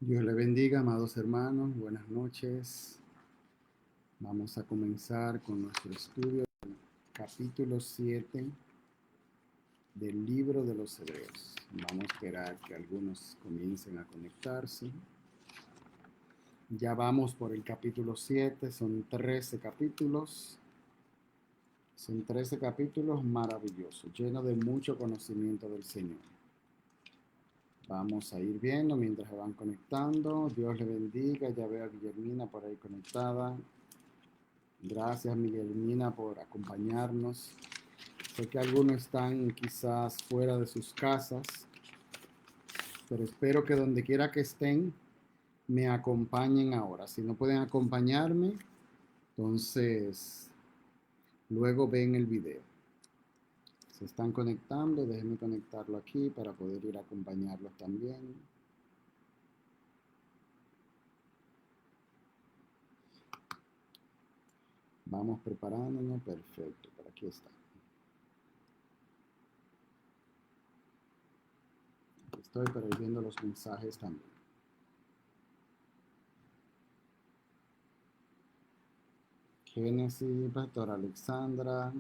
Dios le bendiga, amados hermanos. Buenas noches. Vamos a comenzar con nuestro estudio del capítulo 7 del libro de los Hebreos. Vamos a esperar que algunos comiencen a conectarse. Ya vamos por el capítulo 7, son 13 capítulos. Son 13 capítulos maravillosos, llenos de mucho conocimiento del Señor. Vamos a ir viendo mientras se van conectando. Dios le bendiga. Ya veo a Guillermina por ahí conectada. Gracias, Miguelina, por acompañarnos. Sé que algunos están quizás fuera de sus casas, pero espero que donde quiera que estén, me acompañen ahora. Si no pueden acompañarme, entonces luego ven el video. Se están conectando, déjenme conectarlo aquí para poder ir a acompañarlos también. Vamos preparándonos, perfecto, por aquí está. Estoy para ir viendo los mensajes también. Génesis, Pastor Alexandra,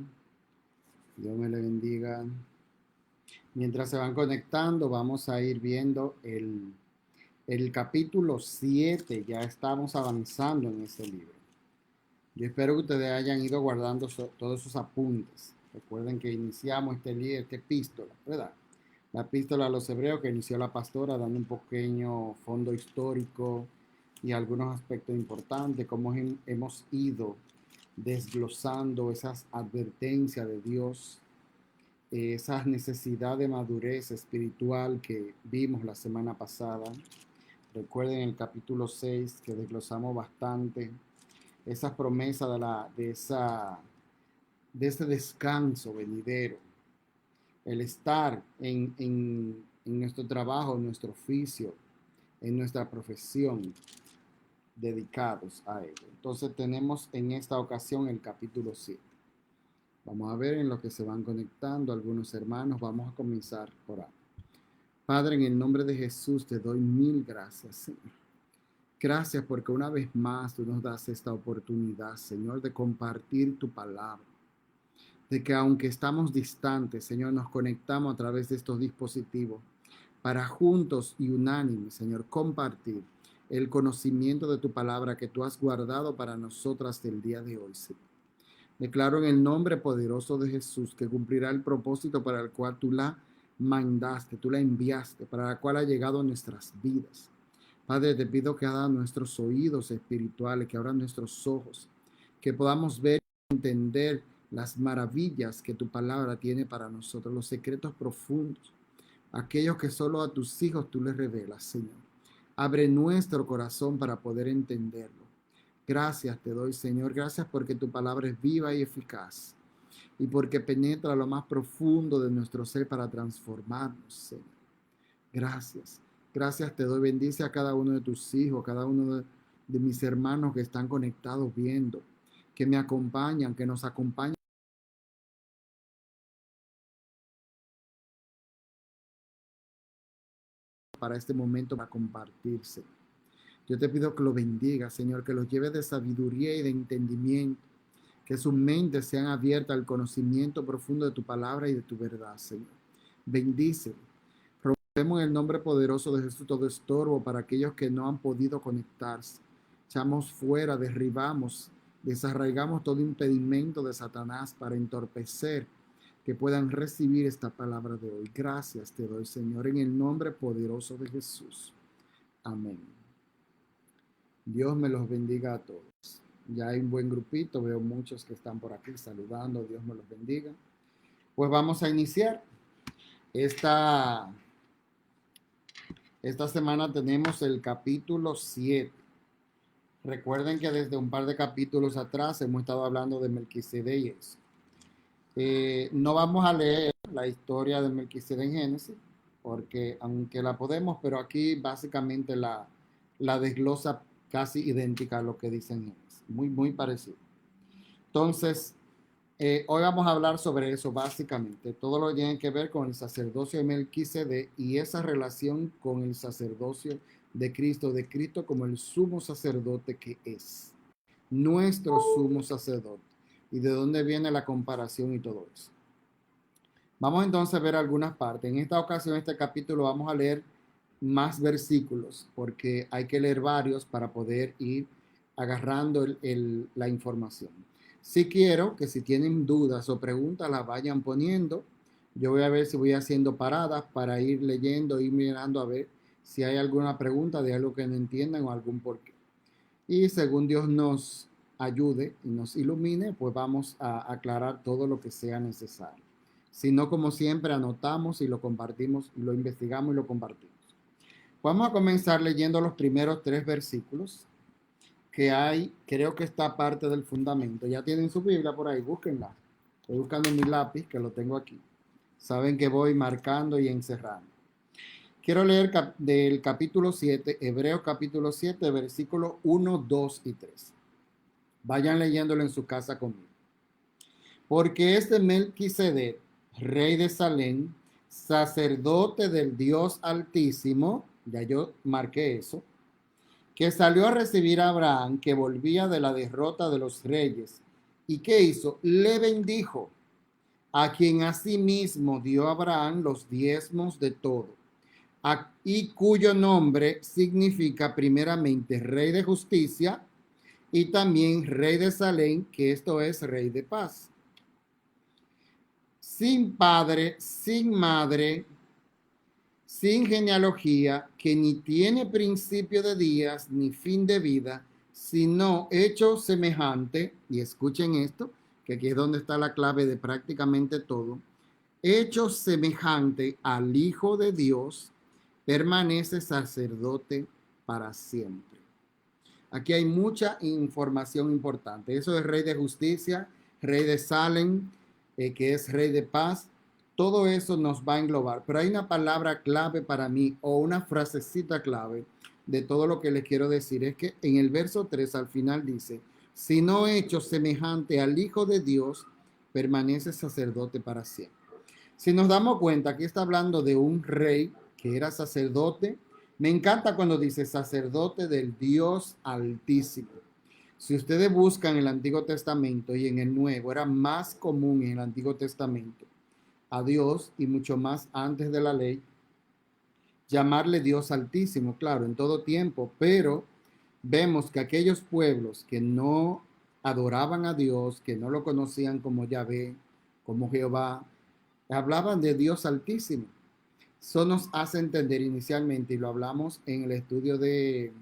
Dios me le bendiga. Mientras se van conectando, vamos a ir viendo el capítulo 7. Ya estamos avanzando en este libro. Yo espero que ustedes hayan ido guardando todos sus apuntes. Recuerden que iniciamos este libro, esta epístola, ¿verdad? La epístola a los hebreos que inició la pastora dando un pequeño fondo histórico y algunos aspectos importantes, cómo hemos ido desglosando esas advertencias de Dios, esa necesidad de madurez espiritual que vimos la semana pasada. Recuerden el capítulo 6 que desglosamos bastante esas promesas de ese descanso venidero, el estar en nuestro trabajo, en nuestro oficio, en nuestra profesión, dedicados a ello. Entonces tenemos en esta ocasión el capítulo 7. Vamos a ver en lo que se van conectando algunos hermanos. Vamos a comenzar por ahí. Padre, en el nombre de Jesús te doy mil gracias, Señor. Gracias porque una vez más tú nos das esta oportunidad, Señor, de compartir tu palabra. De que aunque estamos distantes, Señor, nos conectamos a través de estos dispositivos para juntos y unánimes, Señor, compartir el conocimiento de tu palabra que tú has guardado para nosotras del día de hoy, Señor. Declaro en el nombre poderoso de Jesús que cumplirá el propósito para el cual tú la mandaste, tú la enviaste, para la cual ha llegado a nuestras vidas. Padre, te pido que abra nuestros oídos espirituales, que abra nuestros ojos, que podamos ver y entender las maravillas que tu palabra tiene para nosotros, los secretos profundos, aquellos que solo a tus hijos tú les revelas, Señor. Abre nuestro corazón para poder entenderlo. Gracias te doy, Señor. Gracias porque tu palabra es viva y eficaz y porque penetra lo más profundo de nuestro ser para transformarnos, Señor. Gracias. Gracias te doy. Bendice a cada uno de tus hijos, cada uno de mis hermanos que están conectados viendo, que me acompañan, que nos acompañan para este momento para compartirse. Yo te pido que lo bendiga, Señor, que los lleve de sabiduría y de entendimiento, que sus mentes sean abiertas al conocimiento profundo de tu palabra y de tu verdad, Señor. Bendice. Rompemos en el nombre poderoso de Jesús todo estorbo para aquellos que no han podido conectarse. Echamos fuera, derribamos, desarraigamos todo impedimento de Satanás para entorpecer que puedan recibir esta palabra de hoy. Gracias te doy, Señor, en el nombre poderoso de Jesús. Amén. Dios me los bendiga a todos. Ya hay un buen grupito, veo muchos que están por aquí saludando. Dios me los bendiga. Pues vamos a iniciar. Esta semana tenemos el capítulo 7. Recuerden que desde un par de capítulos atrás hemos estado hablando de Melquisedec. No vamos a leer la historia de Melquisedec en Génesis, porque aunque la podemos, pero aquí básicamente la desglosa casi idéntica a lo que dice en Génesis. Muy, muy parecido. Entonces, hoy vamos a hablar sobre eso básicamente. Todo lo que tiene que ver con el sacerdocio de Melquisedec y esa relación con el sacerdocio de Cristo como el sumo sacerdote que es, nuestro sumo sacerdote. ¿Y de dónde viene la comparación y todo eso? Vamos entonces a ver algunas partes. En esta ocasión, este capítulo, vamos a leer más versículos, porque hay que leer varios para poder ir agarrando la información. Si quiero que si tienen dudas o preguntas, las vayan poniendo. Yo voy a ver si voy haciendo paradas para ir leyendo, ir mirando a ver si hay alguna pregunta de algo que no entiendan o algún porqué. Y según Dios nos ayude y nos ilumine, pues vamos a aclarar todo lo que sea necesario. Si no, como siempre, anotamos y lo compartimos, y lo investigamos y lo compartimos. Vamos a comenzar leyendo los primeros 3 versículos que hay, creo que está parte del fundamento. Ya tienen su Biblia por ahí, búsquenla. Estoy buscando mi lápiz, que lo tengo aquí. Saben que voy marcando y encerrando. Quiero leer del capítulo 7, Hebreos capítulo 7, versículos 1, 2 y 3. Vayan leyéndolo en su casa conmigo. Porque este Melquisedec, rey de Salem, sacerdote del Dios Altísimo, ya yo marqué eso, que salió a recibir a Abraham, que volvía de la derrota de los reyes. ¿Y qué hizo? Le bendijo, a quien asimismo dio a Abraham los diezmos de todo, y cuyo nombre significa primeramente rey de justicia y también rey de Salem, que esto es rey de paz. Sin padre, sin madre, sin genealogía, que ni tiene principio de días ni fin de vida, sino hecho semejante, y escuchen esto, que aquí es donde está la clave de prácticamente todo, hecho semejante al Hijo de Dios, permanece sacerdote para siempre. Aquí hay mucha información importante. Eso es rey de justicia, rey de Salem, que es rey de paz. Todo eso nos va a englobar. Pero hay una palabra clave para mí o una frasecita clave de todo lo que les quiero decir. Es que en el verso 3 al final dice, si no hecho semejante al Hijo de Dios, permanece sacerdote para siempre. Si nos damos cuenta, aquí está hablando de un rey que era sacerdote. Me encanta cuando dice sacerdote del Dios Altísimo. Si ustedes buscan el Antiguo Testamento y en el Nuevo, era más común en el Antiguo Testamento a Dios y mucho más antes de la ley, llamarle Dios Altísimo, claro, en todo tiempo, pero vemos que aquellos pueblos que no adoraban a Dios, que no lo conocían como Yahvé, como Jehová, hablaban de Dios Altísimo. Eso nos hace entender inicialmente, y lo hablamos en el estudio de,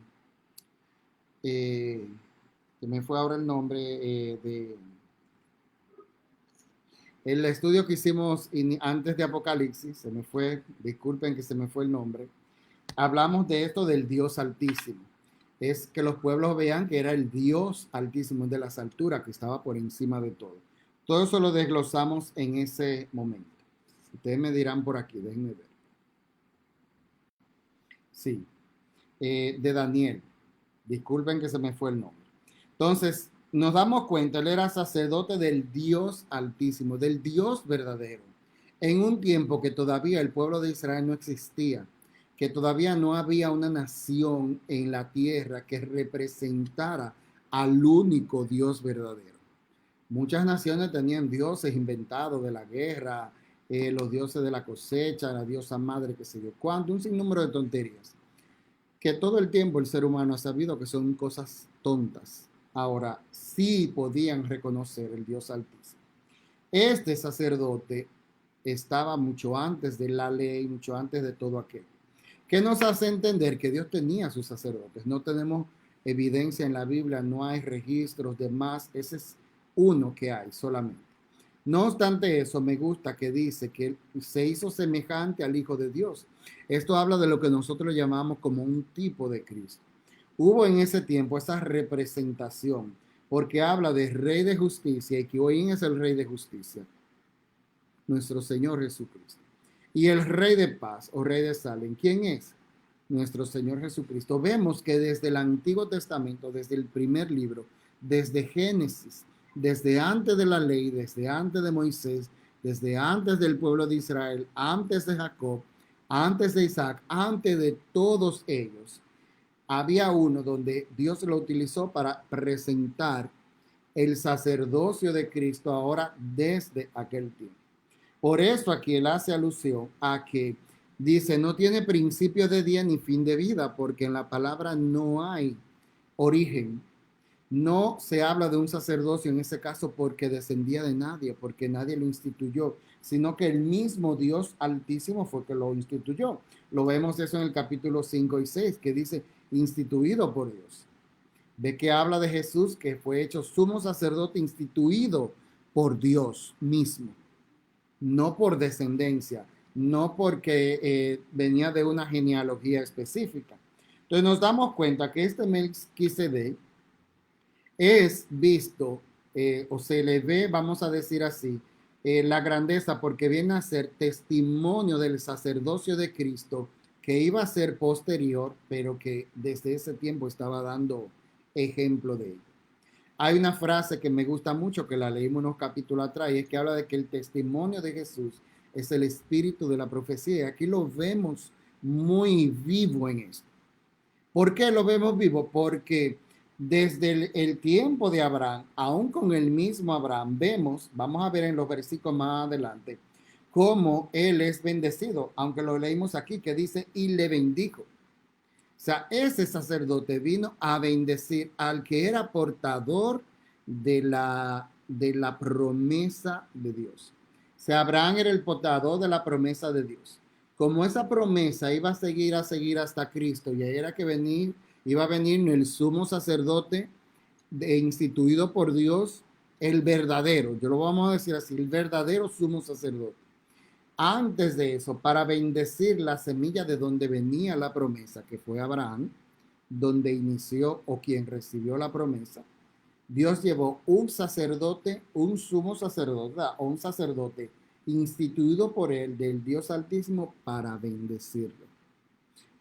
que me fue ahora el nombre, el estudio que hicimos antes de Apocalipsis, se me fue, disculpen que se me fue el nombre, hablamos de esto del Dios Altísimo. Es que los pueblos vean que era el Dios Altísimo de las alturas, que estaba por encima de todo. Todo eso lo desglosamos en ese momento. Ustedes me dirán por aquí, déjenme ver. Sí, de Daniel. Disculpen que se me fue el nombre. Entonces, nos damos cuenta, él era sacerdote del Dios Altísimo, del Dios verdadero, en un tiempo que todavía el pueblo de Israel no existía, que todavía no había una nación en la tierra que representara al único Dios verdadero. Muchas naciones tenían dioses inventados de la guerra, los dioses de la cosecha, la diosa madre, qué sé yo, cuánto, un sinnúmero de tonterías, que todo el tiempo el ser humano ha sabido que son cosas tontas. Ahora, sí podían reconocer el Dios Altísimo. Este sacerdote estaba mucho antes de la ley, mucho antes de todo aquello. ¿Qué nos hace entender que Dios tenía sus sacerdotes? No tenemos evidencia en la Biblia, no hay registros de más. Ese es uno que hay solamente. No obstante eso, me gusta que dice que se hizo semejante al Hijo de Dios. Esto habla de lo que nosotros llamamos como un tipo de Cristo. Hubo en ese tiempo esa representación, porque habla de Rey de Justicia, y quién es el Rey de Justicia, nuestro Señor Jesucristo. Y el Rey de Paz o Rey de Salem, ¿quién es? Nuestro Señor Jesucristo. Vemos que desde el Antiguo Testamento, desde el primer libro, desde Génesis, desde antes de la ley, desde antes de Moisés, desde antes del pueblo de Israel, antes de Jacob, antes de Isaac, antes de todos ellos, había uno donde Dios lo utilizó para presentar el sacerdocio de Cristo ahora desde aquel tiempo. Por eso aquí él hace alusión a que dice, no tiene principio de día ni fin de vida, porque en la palabra no hay origen. No se habla de un sacerdocio en ese caso porque descendía de nadie, porque nadie lo instituyó, sino que el mismo Dios Altísimo fue que lo instituyó. Lo vemos eso en el capítulo 5 y 6, que dice, instituido por Dios. De que habla de Jesús, que fue hecho sumo sacerdote instituido por Dios mismo, no por descendencia, no porque venía de una genealogía específica. Entonces nos damos cuenta que este Melquisedec es visto, o se le ve, vamos a decir así, la grandeza porque viene a ser testimonio del sacerdocio de Cristo que iba a ser posterior, pero que desde ese tiempo estaba dando ejemplo de ello. Hay una frase que me gusta mucho, que la leímos unos capítulos atrás, y es que habla de que el testimonio de Jesús es el espíritu de la profecía. Y aquí lo vemos muy vivo en esto. ¿Por qué lo vemos vivo? Porque desde el tiempo de Abraham, aún con el mismo Abraham, vemos, vamos a ver en los versículos más adelante, cómo él es bendecido, aunque lo leímos aquí que dice, y le bendijo. O sea, ese sacerdote vino a bendecir al que era portador de la promesa de Dios. O sea, Abraham era el portador de la promesa de Dios. Como esa promesa iba a seguir hasta Cristo, y ahí era que iba a venir el sumo sacerdote instituido por Dios, el verdadero, yo lo vamos a decir así, el verdadero sumo sacerdote. Antes de eso, para bendecir la semilla de donde venía la promesa, que fue Abraham, donde inició o quien recibió la promesa, Dios llevó un sacerdote, un sumo sacerdote o un sacerdote instituido por él del Dios Altísimo para bendecirlo.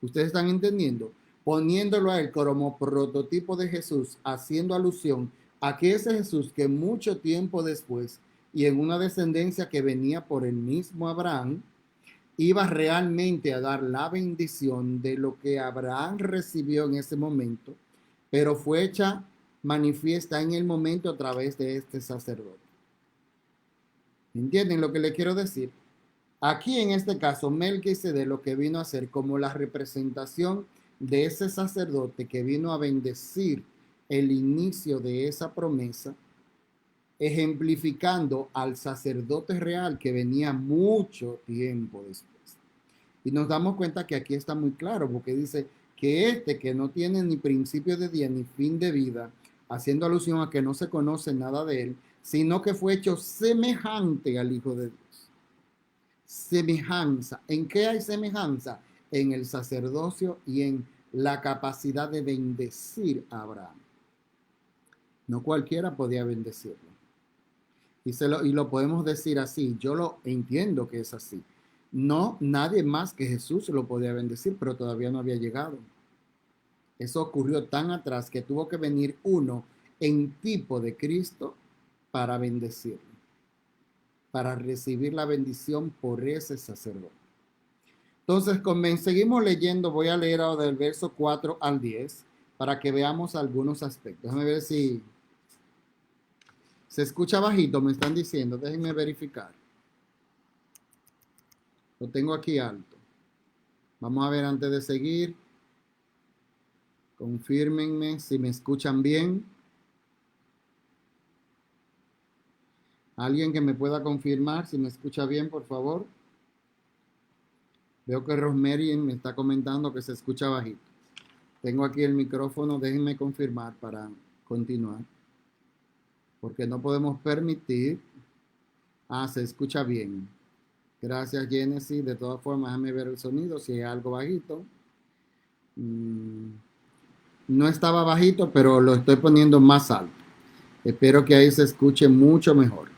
¿Ustedes están entendiendo? Poniéndolo a él como prototipo de Jesús, haciendo alusión a que ese Jesús que mucho tiempo después y en una descendencia que venía por el mismo Abraham, iba realmente a dar la bendición de lo que Abraham recibió en ese momento, pero fue hecha manifiesta en el momento a través de este sacerdote. ¿Entienden lo que le quiero decir? Aquí en este caso, Melquisedec lo que vino a hacer como la representación de ese sacerdote que vino a bendecir el inicio de esa promesa, ejemplificando al sacerdote real que venía mucho tiempo después. Y nos damos cuenta que aquí está muy claro, porque dice que que no tiene ni principio de día ni fin de vida, haciendo alusión a que no se conoce nada de él, sino que fue hecho semejante al Hijo de Dios. Semejanza. ¿En qué hay semejanza? En el sacerdocio y en la capacidad de bendecir a Abraham. No cualquiera podía bendecirlo. Y lo podemos decir así, yo lo entiendo que es así. No, nadie más que Jesús lo podía bendecir, pero todavía no había llegado. Eso ocurrió tan atrás que tuvo que venir uno en tipo de Cristo para bendecirlo, para recibir la bendición por ese sacerdote. Entonces, seguimos leyendo, voy a leer ahora del verso 4 al 10 para que veamos algunos aspectos. Déjame ver si se escucha bajito, me están diciendo, déjenme verificar. Lo tengo aquí alto. Vamos a ver antes de seguir. Confírmenme si me escuchan bien. Alguien que me pueda confirmar si me escucha bien, por favor. Veo que Rosemary me está comentando que se escucha bajito. Tengo aquí el micrófono, déjenme confirmar para continuar. Porque no podemos permitir. Se escucha bien. Gracias, Genesis. De todas formas, déjame ver el sonido, si hay algo bajito. No estaba bajito, pero lo estoy poniendo más alto. Espero que ahí se escuche mucho mejor.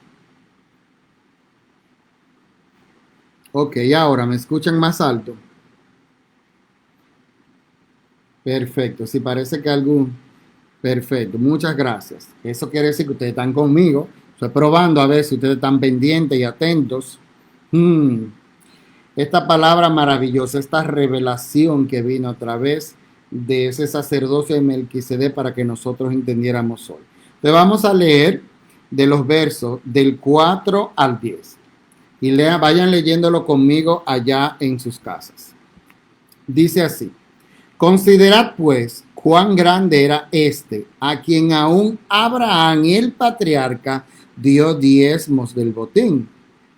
Ok, ahora me escuchan más alto. Perfecto, si parece que algún... Perfecto, muchas gracias. Eso quiere decir que ustedes están conmigo. Estoy probando a ver si ustedes están pendientes y atentos. Esta palabra maravillosa, esta revelación que vino a través de ese sacerdocio de Melquisedec para que nosotros entendiéramos hoy. Entonces vamos a leer de los versos del 4 al 10 y vayan leyéndolo conmigo allá en sus casas. Dice así: considerad pues cuán grande era este, a quien aún Abraham el patriarca dio diezmos del botín.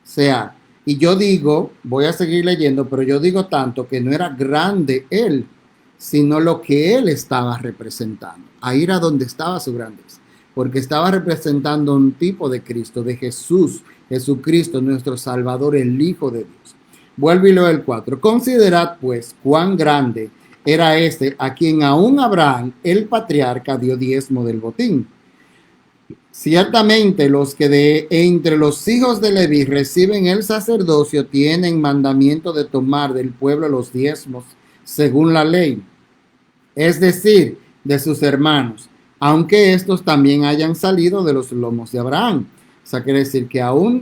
O sea, y yo digo, voy a seguir leyendo, pero yo digo tanto que no era grande él, sino lo que él estaba representando. Ahí era donde estaba su grandeza, porque estaba representando un tipo de Cristo, de Jesús, Jesucristo, nuestro Salvador, el Hijo de Dios. Vuelvo y leo el 4. Considerad pues cuán grande era este, a quien aún Abraham, el patriarca, dio diezmo del botín. Ciertamente los que de entre los hijos de Leví reciben el sacerdocio tienen mandamiento de tomar del pueblo los diezmos según la ley, es decir, de sus hermanos, aunque estos también hayan salido de los lomos de Abraham. O sea, quiere decir que aún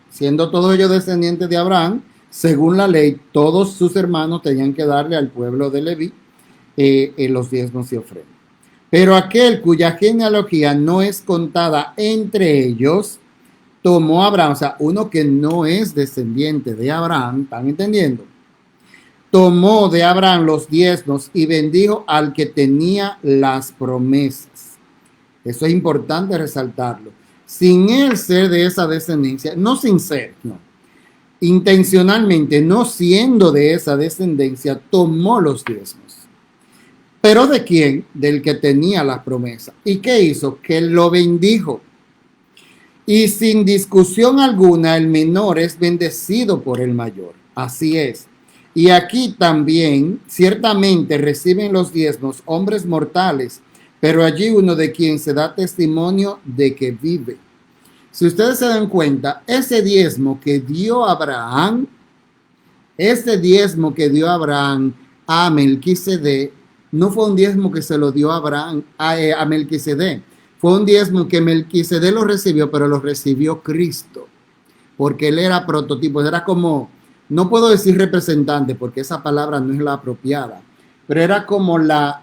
siendo todos ellos descendientes de Abraham, según la ley, todos sus hermanos tenían que darle al pueblo de Leví los diezmos y ofrendas. Pero aquel cuya genealogía no es contada entre ellos, tomó a Abraham, o sea, uno que no es descendiente de Abraham, ¿están entendiendo? Tomó de Abraham los diezmos y bendijo al que tenía las promesas. Eso es importante resaltarlo. Sin él ser de esa descendencia, no sin ser, no. Intencionalmente, no siendo de esa descendencia, tomó los diezmos. ¿Pero de quién? Del que tenía la promesa. ¿Y qué hizo? Que lo bendijo. Y sin discusión alguna, el menor es bendecido por el mayor. Así es. Y aquí también, ciertamente, reciben los diezmos hombres mortales, pero allí uno de quien se da testimonio de que vive. Si ustedes se dan cuenta, ese diezmo que dio Abraham a Melquisedec, no fue un diezmo que se lo dio Abraham a Melquisedec. Fue un diezmo que Melquisedec lo recibió, pero lo recibió Cristo, porque él era prototipo, era como, no puedo decir representante, porque esa palabra no es la apropiada, pero era como la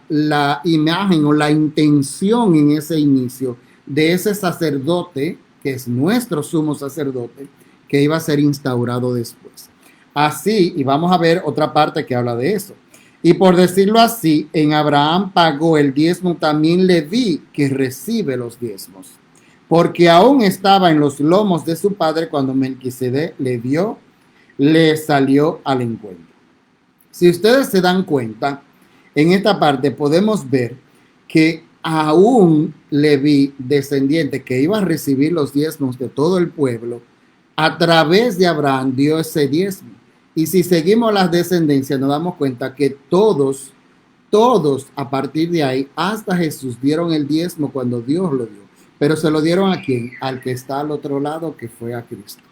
imagen o la intención en ese inicio de ese sacerdote, que es nuestro sumo sacerdote, que iba a ser instaurado después. Así, y vamos a ver otra parte que habla de eso. Y por decirlo así, en Abraham pagó el diezmo también Leví, que recibe los diezmos, porque aún estaba en los lomos de su padre cuando Melquisedec le salió al encuentro. Si ustedes se dan cuenta, en esta parte podemos ver que aún Leví, descendiente que iba a recibir los diezmos de todo el pueblo, a través de Abraham dio ese diezmo. Y si seguimos las descendencias, nos damos cuenta que todos a partir de ahí, hasta Jesús, dieron el diezmo cuando Dios lo dio. Pero se lo dieron ¿a quién? Al que está al otro lado, que fue a Cristo.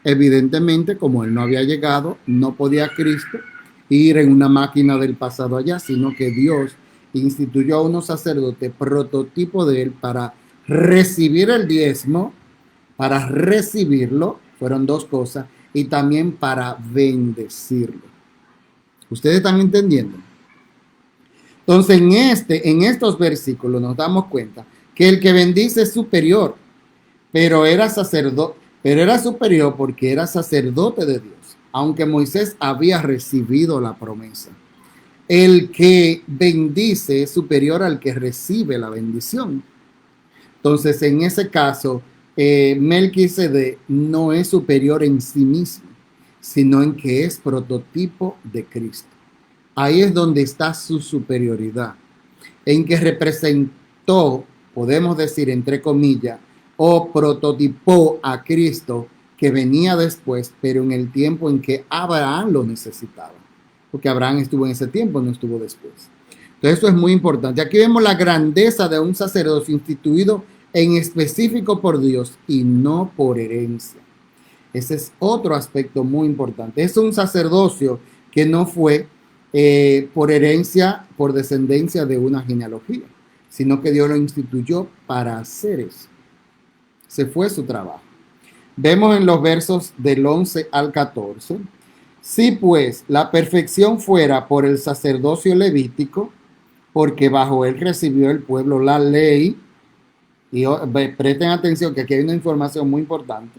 Evidentemente, como él no había llegado, no podía Cristo ir en una máquina del pasado allá, sino que Dios instituyó a unos sacerdotes prototipo de él para recibir el diezmo, para recibirlo, fueron dos cosas, y también para bendecirlo. ¿Ustedes están entendiendo? Entonces, en estos versículos nos damos cuenta que el que bendice es superior, pero era superior porque era sacerdote de Dios, aunque Moisés había recibido la promesa. El que bendice es superior al que recibe la bendición. Entonces, en ese caso, Melquisedec no es superior en sí mismo, sino en que es prototipo de Cristo. Ahí es donde está su superioridad, en que representó, podemos decir entre comillas, o prototipó a Cristo que venía después, pero en el tiempo en que Abraham lo necesitaba, porque Abraham estuvo en ese tiempo, no estuvo después. Entonces esto es muy importante. Aquí vemos la grandeza de un sacerdocio instituido en específico por Dios y no por herencia. Ese es otro aspecto muy importante. Es un sacerdocio que no fue por herencia, por descendencia de una genealogía, sino que Dios lo instituyó para hacer eso. Se fue su trabajo. Vemos en los versos del 11 al 14. Si pues la perfección fuera por el sacerdocio levítico, porque bajo él recibió el pueblo la ley. Y presten atención que aquí hay una información muy importante.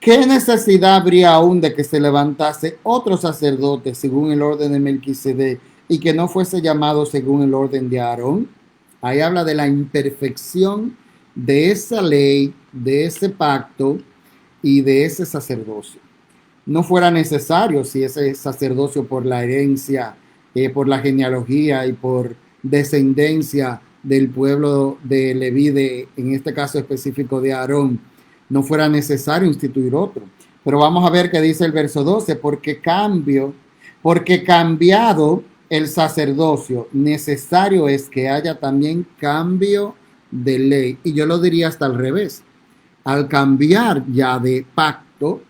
¿Qué necesidad habría aún de que se levantase otro sacerdote según el orden de Melquisedec y que no fuese llamado según el orden de Aarón? Ahí habla de la imperfección de esa ley, de ese pacto y de ese sacerdocio. No fuera necesario si ese sacerdocio por la herencia, por la genealogía y por descendencia del pueblo de Leví, en este caso específico de Aarón, no fuera necesario instituir otro. Pero vamos a ver qué dice el verso 12, porque cambiado el sacerdocio, necesario es que haya también cambio de ley. Y yo lo diría hasta al revés. Al cambiar ya de pacto,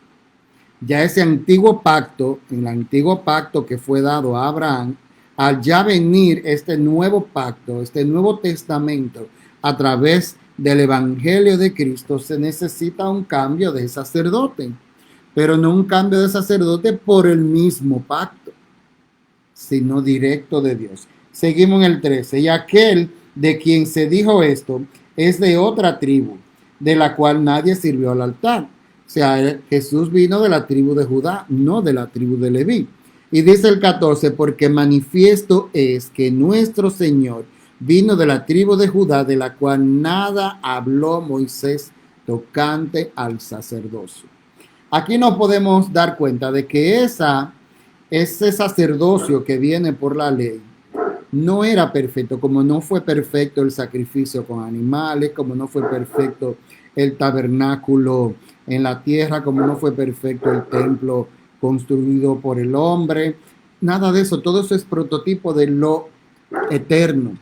ya ese antiguo pacto, el antiguo pacto que fue dado a Abraham, al ya venir este nuevo pacto, este nuevo testamento a través del Evangelio de Cristo, se necesita un cambio de sacerdote, pero no un cambio de sacerdote por el mismo pacto, sino directo de Dios. Seguimos en el 13. Y aquel de quien se dijo esto es de otra tribu, de la cual nadie sirvió al altar. O sea, Jesús vino de la tribu de Judá, no de la tribu de Leví. Y dice el 14, porque manifiesto es que nuestro Señor vino de la tribu de Judá, de la cual nada habló Moisés tocante al sacerdocio. Aquí nos podemos dar cuenta de que ese sacerdocio que viene por la ley no era perfecto, como no fue perfecto el sacrificio con animales, como no fue perfecto el tabernáculo en la tierra, como no fue perfecto el templo construido por el hombre. Nada de eso, todo eso es prototipo de lo eterno,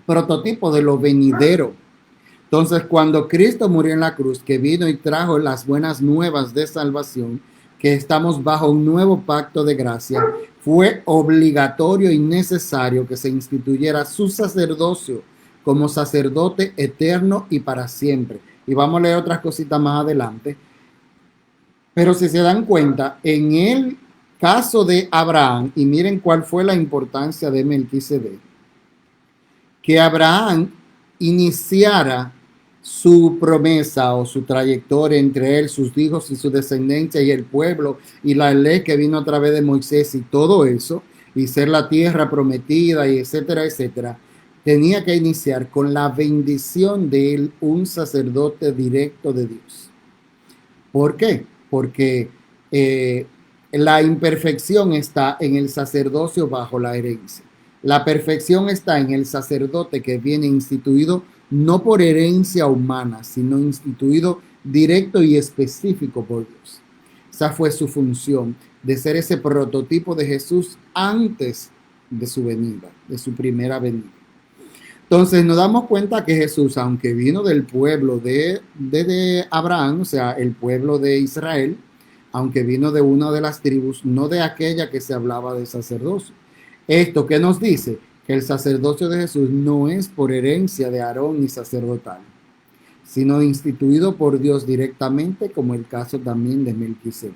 prototipo de lo venidero. Entonces, cuando Cristo murió en la cruz, que vino y trajo las buenas nuevas de salvación, que estamos bajo un nuevo pacto de gracia, fue obligatorio y necesario que se instituyera su sacerdocio como sacerdote eterno y para siempre. Y vamos a leer otras cositas más adelante. Pero si se dan cuenta, en el caso de Abraham, y miren cuál fue la importancia de Melquisedec, que Abraham iniciara su promesa o su trayectoria entre él, sus hijos y su descendencia y el pueblo y la ley que vino a través de Moisés y todo eso, y ser la tierra prometida y etcétera, etcétera, tenía que iniciar con la bendición de él, un sacerdote directo de Dios. ¿Por qué? Porque la imperfección está en el sacerdocio bajo la herencia. La perfección está en el sacerdote que viene instituido no por herencia humana, sino instituido directo y específico por Dios. Esa fue su función, de ser ese prototipo de Jesús antes de su venida, de su primera venida. Entonces nos damos cuenta que Jesús, aunque vino del pueblo de Abraham, o sea, el pueblo de Israel, aunque vino de una de las tribus, no de aquella que se hablaba de sacerdocio. Esto que nos dice que el sacerdocio de Jesús no es por herencia de Aarón ni sacerdotal, sino instituido por Dios directamente, como el caso también de Melquisedec.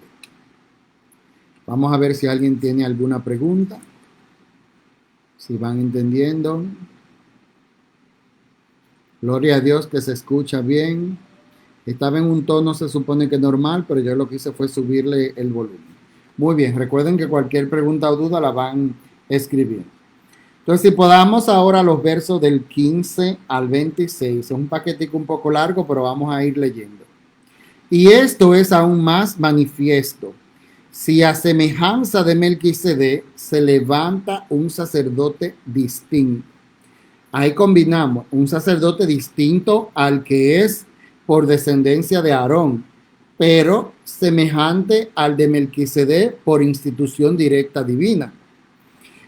Vamos a ver si alguien tiene alguna pregunta, si van entendiendo. Gloria a Dios que se escucha bien. Estaba en un tono, se supone que normal, pero yo lo que hice fue subirle el volumen. Muy bien, recuerden que cualquier pregunta o duda la van escribiendo. Entonces, si podamos ahora los versos del 15 al 26, es un paquetico un poco largo, pero vamos a ir leyendo. Y esto es aún más manifiesto. Si a semejanza de Melquisedec se levanta un sacerdote distinto. Ahí combinamos un sacerdote distinto al que es por descendencia de Aarón, pero semejante al de Melquisedec por institución directa divina.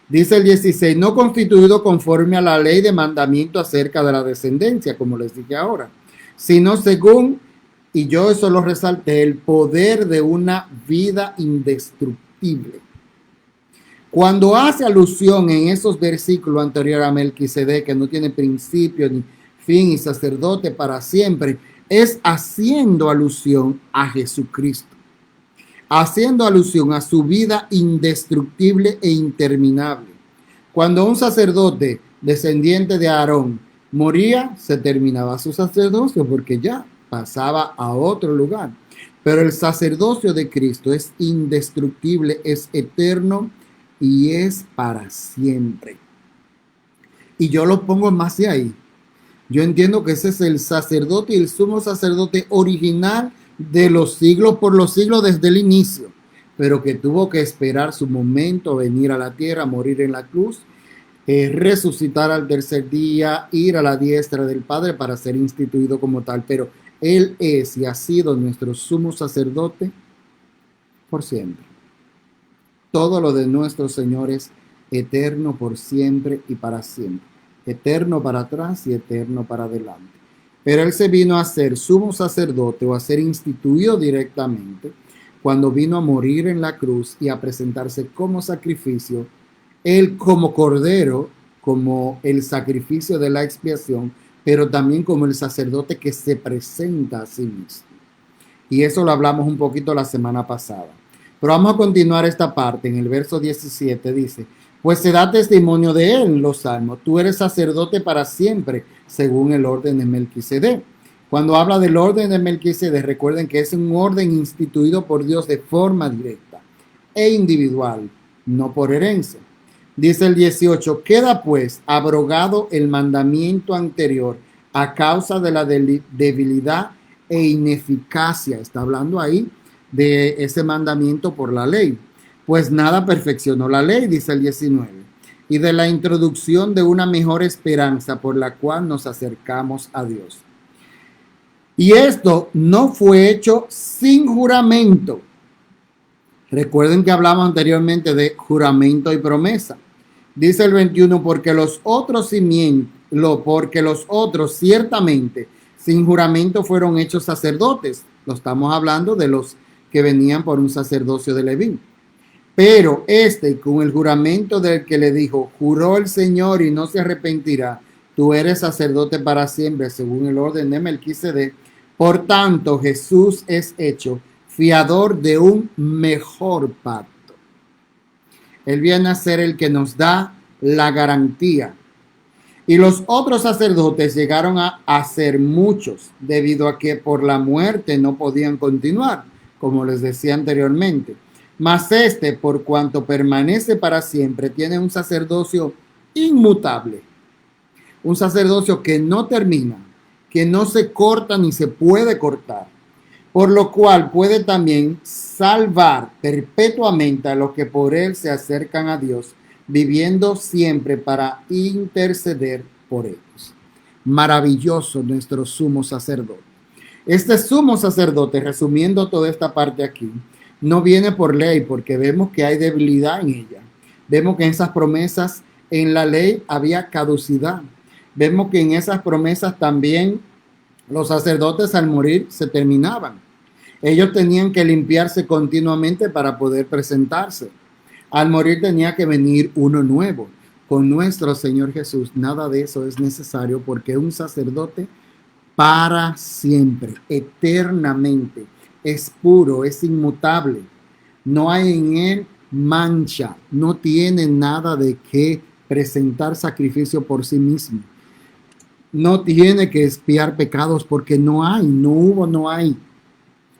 Dice el 16, no constituido conforme a la ley de mandamiento acerca de la descendencia, como les dije ahora, sino según, y yo eso lo resalté, el poder de una vida indestructible. Cuando hace alusión en esos versículos anteriores a Melquisedec, que no tiene principio ni fin y sacerdote para siempre, es haciendo alusión a Jesucristo, haciendo alusión a su vida indestructible e interminable. Cuando un sacerdote descendiente de Aarón, moría, se terminaba su sacerdocio porque ya pasaba a otro lugar. Pero el sacerdocio de Cristo es indestructible, es eterno y es para siempre. Y yo lo pongo más de ahí. Yo entiendo que ese es el sacerdote y el sumo sacerdote original de los siglos por los siglos desde el inicio, pero que tuvo que esperar su momento, venir a la tierra, morir en la cruz, resucitar al tercer día, ir a la diestra del Padre para ser instituido como tal. Pero Él es y ha sido nuestro sumo sacerdote por siempre. Todo lo de nuestro Señor es eterno por siempre y para siempre. Eterno para atrás y eterno para adelante. Pero Él se vino a ser sumo sacerdote o a ser instituido directamente cuando vino a morir en la cruz y a presentarse como sacrificio. Él como cordero, como el sacrificio de la expiación, pero también como el sacerdote que se presenta a sí mismo. Y eso lo hablamos un poquito la semana pasada. Pero vamos a continuar esta parte. En el verso 17 dice, pues se da testimonio de él en los salmos. Tú eres sacerdote para siempre, según el orden de Melquisedec. Cuando habla del orden de Melquisedec, recuerden que es un orden instituido por Dios de forma directa e individual, no por herencia. Dice el 18, queda pues abrogado el mandamiento anterior a causa de la debilidad e ineficacia. Está hablando ahí de ese mandamiento por la ley. Pues nada perfeccionó la ley, dice el 19, y de la introducción de una mejor esperanza por la cual nos acercamos a Dios. Y esto no fue hecho sin juramento. Recuerden que hablamos anteriormente de juramento y promesa. Dice el 21, porque los otros ciertamente sin juramento fueron hechos sacerdotes. Lo estamos hablando de los que venían por un sacerdocio de Leví. Pero con el juramento del que le dijo, juró el Señor y no se arrepentirá, tú eres sacerdote para siempre, según el orden de Melquisedec. Por tanto, Jesús es hecho fiador de un mejor pacto. Él viene a ser el que nos da la garantía. Y los otros sacerdotes llegaron a ser muchos, debido a que por la muerte no podían continuar, como les decía anteriormente. Mas por cuanto permanece para siempre, tiene un sacerdocio inmutable. Un sacerdocio que no termina, que no se corta ni se puede cortar. Por lo cual puede también salvar perpetuamente a los que por él se acercan a Dios, viviendo siempre para interceder por ellos. Maravilloso nuestro sumo sacerdote. Este sumo sacerdote, resumiendo toda esta parte aquí, no viene por ley, porque vemos que hay debilidad en ella. Vemos que en esas promesas en la ley había caducidad. Vemos que en esas promesas también los sacerdotes al morir se terminaban. Ellos tenían que limpiarse continuamente para poder presentarse. Al morir tenía que venir uno nuevo. Con nuestro Señor Jesús nada de eso es necesario, porque es un sacerdote para siempre, eternamente. Es puro, es inmutable. No hay en él mancha. No tiene nada de qué presentar sacrificio por sí mismo. No tiene que expiar pecados, porque no hay, no hubo, no hay.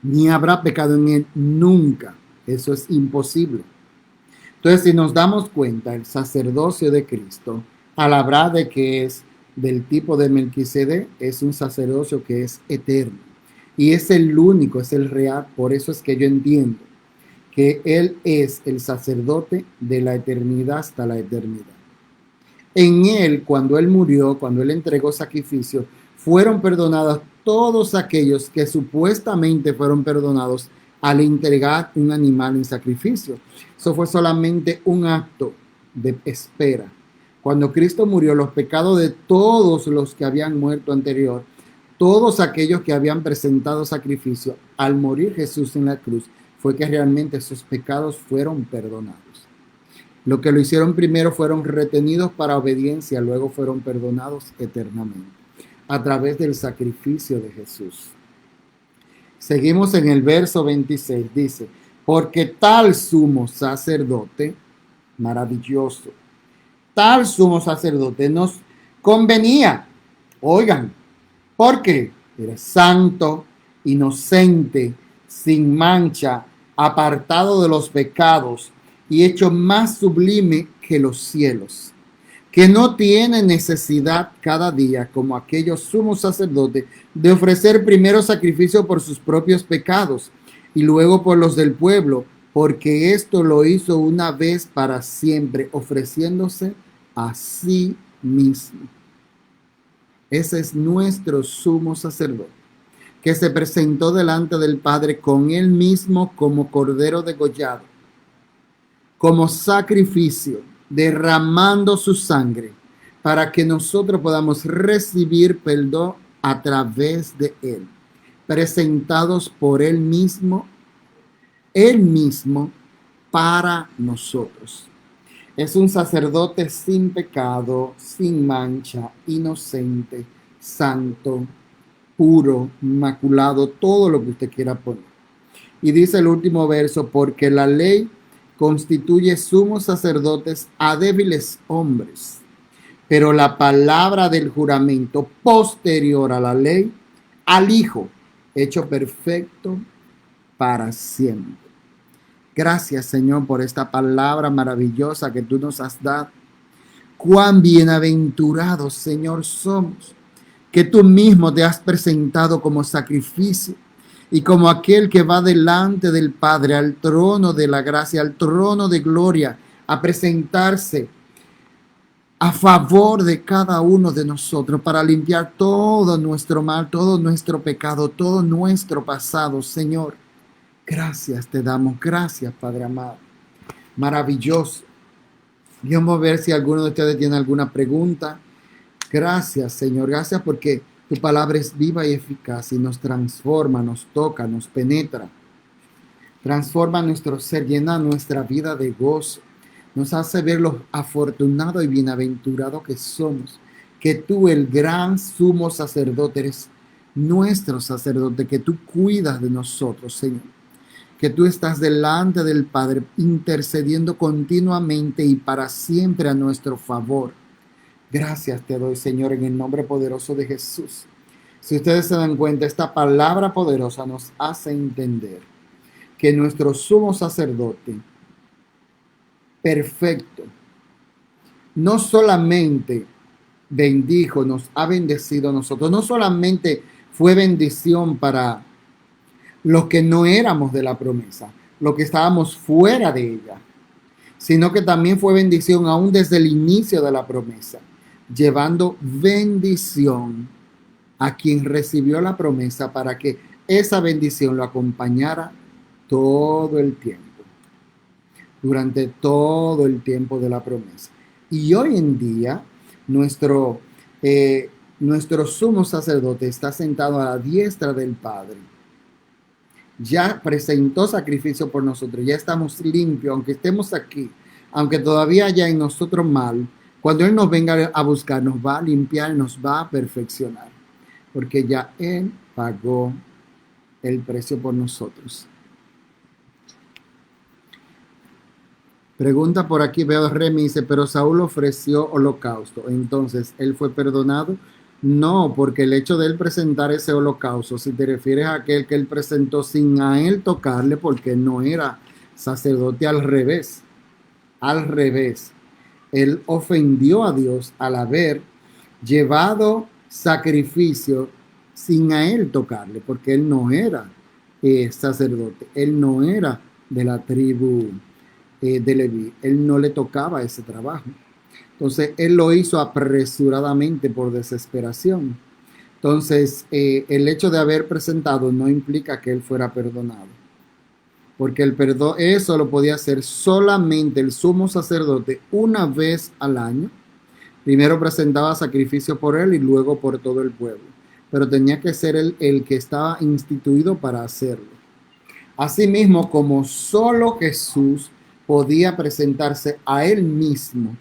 Ni habrá pecado en él nunca. Eso es imposible. Entonces, si nos damos cuenta, el sacerdocio de Cristo, al hablar de que es del tipo de Melquisedec, es un sacerdocio que es eterno. Y es el único, es el real. Por eso es que yo entiendo que Él es el sacerdote de la eternidad hasta la eternidad. En Él, cuando Él murió, cuando Él entregó sacrificio, fueron perdonados todos aquellos que supuestamente fueron perdonados al entregar un animal en sacrificio. Eso fue solamente un acto de espera. Cuando Cristo murió, los pecados de todos los que habían muerto anterior, todos aquellos que habían presentado sacrificio, al morir Jesús en la cruz, fue que realmente esos pecados fueron perdonados. Lo que lo hicieron primero fueron retenidos para obediencia, luego fueron perdonados eternamente a través del sacrificio de Jesús. Seguimos en el verso 26, dice, porque tal sumo sacerdote, maravilloso, tal sumo sacerdote nos convenía. Oigan, porque era santo, inocente, sin mancha, apartado de los pecados y hecho más sublime que los cielos, que no tiene necesidad cada día, como aquellos sumos sacerdotes, de ofrecer primero sacrificio por sus propios pecados y luego por los del pueblo, porque esto lo hizo una vez para siempre, ofreciéndose a sí mismo. Ese es nuestro sumo sacerdote, que se presentó delante del Padre con él mismo como cordero degollado, como sacrificio, derramando su sangre, para que nosotros podamos recibir perdón a través de él, presentados por él mismo para nosotros. Es un sacerdote sin pecado, sin mancha, inocente, santo, puro, inmaculado, todo lo que usted quiera poner. Y dice el último verso, porque la ley constituye sumos sacerdotes a débiles hombres, pero la palabra del juramento posterior a la ley, al Hijo, hecho perfecto para siempre. Gracias, Señor, por esta palabra maravillosa que tú nos has dado. Cuán bienaventurados, Señor, somos, que tú mismo te has presentado como sacrificio y como aquel que va delante del Padre al trono de la gracia, al trono de gloria, a presentarse a favor de cada uno de nosotros para limpiar todo nuestro mal, todo nuestro pecado, todo nuestro pasado, Señor. Gracias te damos, gracias, Padre amado. Maravilloso. Vamos a ver si alguno de ustedes tiene alguna pregunta. Gracias, Señor. Gracias porque tu palabra es viva y eficaz y nos transforma, nos toca, nos penetra. Transforma nuestro ser, llena nuestra vida de gozo. Nos hace ver lo afortunado y bienaventurado que somos. Que tú, el gran sumo sacerdote, eres nuestro sacerdote, que tú cuidas de nosotros, Señor. Que tú estás delante del Padre intercediendo continuamente y para siempre a nuestro favor. Gracias te doy, Señor, en el nombre poderoso de Jesús. Si ustedes se dan cuenta, esta palabra poderosa nos hace entender que nuestro sumo sacerdote perfecto no solamente bendijo, nos ha bendecido a nosotros, no solamente fue bendición para los que no éramos de la promesa, los que estábamos fuera de ella, sino que también fue bendición aún desde el inicio de la promesa, llevando bendición a quien recibió la promesa para que esa bendición lo acompañara todo el tiempo, durante todo el tiempo de la promesa. Y hoy en día, nuestro sumo sacerdote está sentado a la diestra del Padre. Ya presentó sacrificio por nosotros, ya estamos limpios, aunque estemos aquí, aunque todavía haya en nosotros mal, cuando Él nos venga a buscar, nos va a limpiar, nos va a perfeccionar, porque ya Él pagó el precio por nosotros. Pregunta por aquí, veo Remy, dice, pero Saúl ofreció holocausto, entonces, ¿él fue perdonado? No, porque el hecho de él presentar ese holocausto, si te refieres a aquel que él presentó sin a él tocarle, porque no era sacerdote, al revés, él ofendió a Dios al haber llevado sacrificio sin a él tocarle, porque él no era sacerdote, él no era de la tribu de Leví, él no le tocaba ese trabajo. Entonces, él lo hizo apresuradamente por desesperación. Entonces, el hecho de haber presentado no implica que él fuera perdonado. Porque el perdón, eso lo podía hacer solamente el sumo sacerdote una vez al año. Primero presentaba sacrificio por él y luego por todo el pueblo. Pero tenía que ser el que estaba instituido para hacerlo. Asimismo, como solo Jesús podía presentarse a él mismo.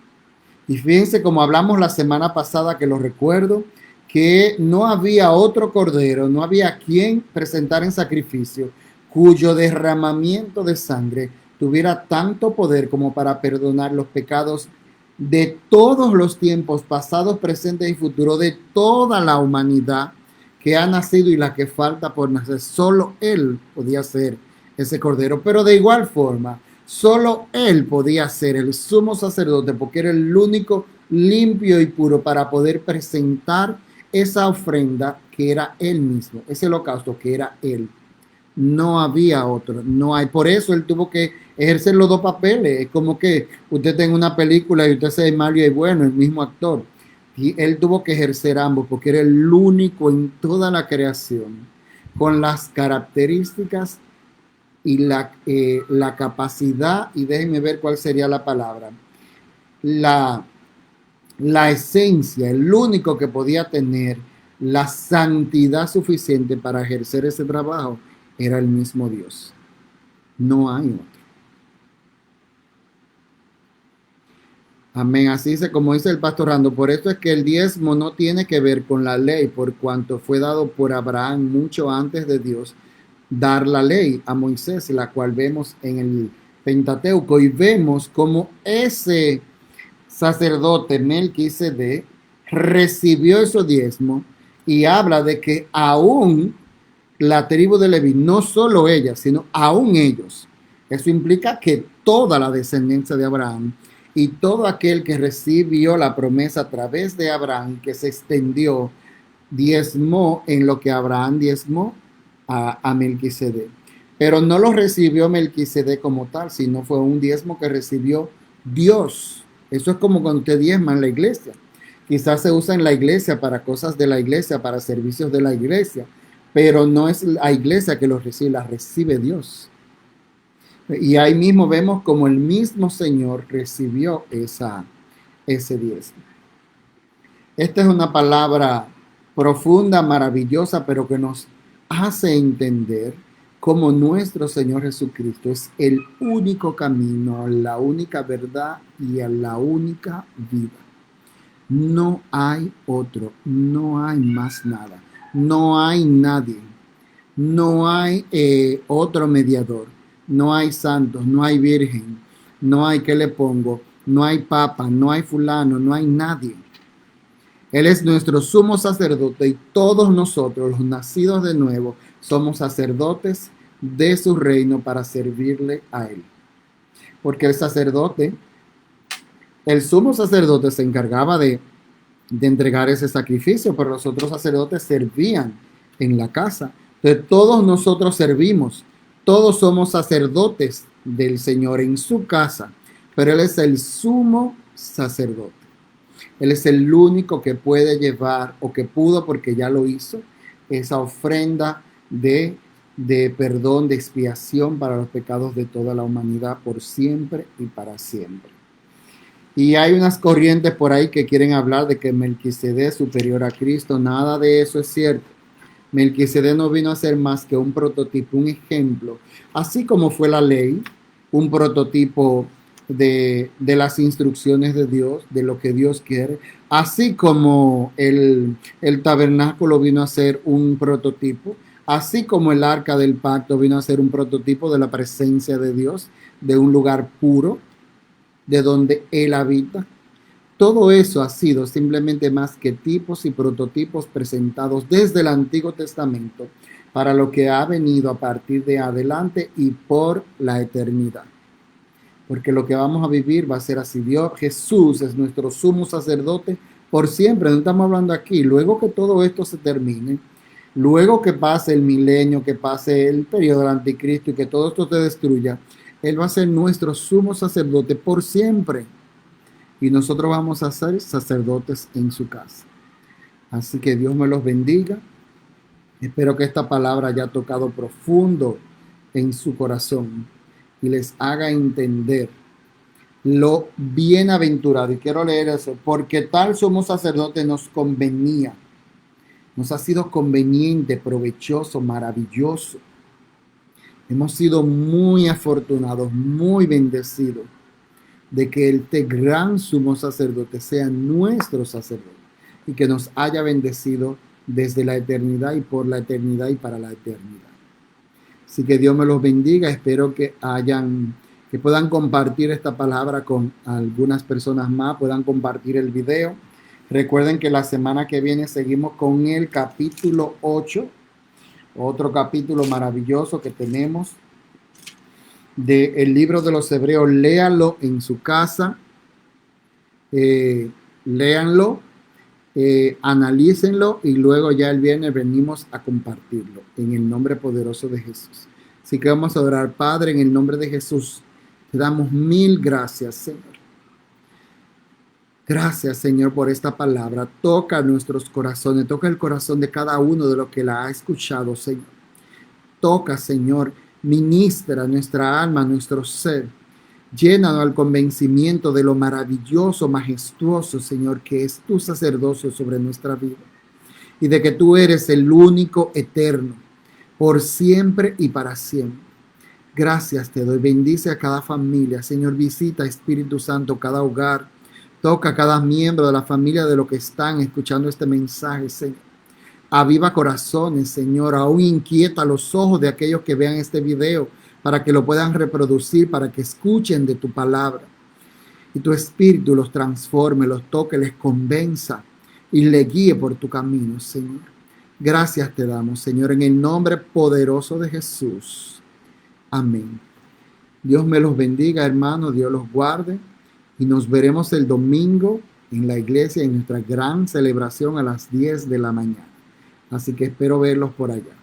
Y fíjense, como hablamos la semana pasada, que lo recuerdo, que no había otro cordero, no había quien presentar en sacrificio cuyo derramamiento de sangre tuviera tanto poder como para perdonar los pecados de todos los tiempos, pasados, presentes y futuros, de toda la humanidad que ha nacido y la que falta por nacer. Solo Él podía ser ese cordero, pero de igual forma, solo Él podía ser el sumo sacerdote, porque era el único limpio y puro para poder presentar esa ofrenda que era Él mismo, ese holocausto que era Él. No había otro, no hay. Por eso él tuvo que ejercer los dos papeles. Es como que usted tenga una película y usted sea malo y bueno, el mismo actor. Y él tuvo que ejercer ambos porque era el único en toda la creación con las características y la capacidad, y déjenme ver cuál sería la palabra, la, la esencia, el único que podía tener la santidad suficiente para ejercer ese trabajo era el mismo Dios. No hay otro. Amén. Así dice, como dice el pastor Rando, por esto es que el diezmo no tiene que ver con la ley, por cuanto fue dado por Abraham mucho antes de Dios dar la ley a Moisés, la cual vemos en el Pentateuco, y vemos como ese sacerdote Melquisedec recibió esos diezmos y habla de que aún la tribu de Leví, no solo ella, sino aún ellos. Eso implica que toda la descendencia de Abraham y todo aquel que recibió la promesa a través de Abraham, que se extendió, diezmó en lo que Abraham diezmó a Melquisedec. Pero no lo recibió Melquisedec como tal, sino fue un diezmo que recibió Dios. Eso es como cuando usted diezma en la iglesia. Quizás se usa en la iglesia para cosas de la iglesia, para servicios de la iglesia, pero no es la iglesia que los recibe, la recibe Dios. Y ahí mismo vemos como el mismo Señor recibió ese diezmo. Esta es una palabra profunda, maravillosa, pero que nos hace entender cómo nuestro Señor Jesucristo es el único camino, la única verdad y la única vida. No hay otro, no hay más nada, no hay nadie, no hay otro mediador, no hay santos, no hay virgen, no hay, ¿qué le pongo? No hay papa, no hay fulano, no hay nadie. Él es nuestro sumo sacerdote y todos nosotros, los nacidos de nuevo, somos sacerdotes de su reino para servirle a Él. Porque el sacerdote, el sumo sacerdote se encargaba de entregar ese sacrificio, pero los otros sacerdotes servían en la casa. Entonces todos nosotros servimos, todos somos sacerdotes del Señor en su casa, pero Él es el sumo sacerdote. Él es el único que puede llevar, o que pudo porque ya lo hizo, esa ofrenda de perdón, de expiación para los pecados de toda la humanidad por siempre y para siempre. Y hay unas corrientes por ahí que quieren hablar de que Melquisedec es superior a Cristo. Nada de eso es cierto. Melquisedec no vino a ser más que un prototipo, un ejemplo. Así como fue la ley, un prototipo de las instrucciones de Dios, de lo que Dios quiere. Así como el tabernáculo vino a ser un prototipo. Así como el arca del pacto vino a ser un prototipo de la presencia de Dios, de un lugar puro, de donde Él habita. Todo eso ha sido simplemente más que tipos y prototipos presentados desde el Antiguo Testamento para lo que ha venido a partir de adelante y por la eternidad. Porque lo que vamos a vivir va a ser así. Dios, Jesús es nuestro sumo sacerdote por siempre. No estamos hablando aquí. Luego que todo esto se termine, luego que pase el milenio, que pase el periodo del anticristo y que todo esto se destruya, Él va a ser nuestro sumo sacerdote por siempre. Y nosotros vamos a ser sacerdotes en su casa. Así que Dios me los bendiga. Espero que esta palabra haya tocado profundo en su corazón y les haga entender lo bienaventurado. Y quiero leer eso. Porque tal sumo sacerdote nos convenía. Nos ha sido conveniente, provechoso, maravilloso. Hemos sido muy afortunados, muy bendecidos de que este gran sumo sacerdote sea nuestro sacerdote y que nos haya bendecido desde la eternidad y por la eternidad y para la eternidad. Así que Dios me los bendiga. Espero que hayan que puedan compartir esta palabra con algunas personas más, puedan compartir el video. Recuerden que la semana que viene seguimos con el capítulo 8, otro capítulo maravilloso que tenemos del libro de los Hebreos. Léanlo en su casa, léanlo, analícenlo y luego ya el viernes venimos a compartirlo en el nombre poderoso de Jesús. Así que vamos a orar. Padre, en el nombre de Jesús, te damos mil gracias, Señor. Gracias, Señor, por esta palabra. Toca nuestros corazones, toca el corazón de cada uno de los que la ha escuchado, Señor. Toca, Señor, ministra nuestra alma, nuestro ser. Llénanos al convencimiento de lo maravilloso, majestuoso, Señor, que es tu sacerdocio sobre nuestra vida. Y de que tú eres el único eterno, por siempre y para siempre. Gracias te doy. Bendice a cada familia. Señor, visita, Espíritu Santo, cada hogar. Toca a cada miembro de la familia de los que están escuchando este mensaje, Señor. Aviva corazones, Señor. Aún inquieta los ojos de aquellos que vean este video para que lo puedan reproducir, para que escuchen de tu palabra. Y tu Espíritu los transforme, los toque, les convenza y le guíe por tu camino, Señor. Gracias te damos, Señor, en el nombre poderoso de Jesús. Amén. Dios me los bendiga, hermanos. Dios los guarde. Y nos veremos el domingo en la iglesia en nuestra gran celebración a las 10 de la mañana. Así que espero verlos por allá.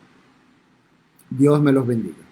Dios me los bendiga.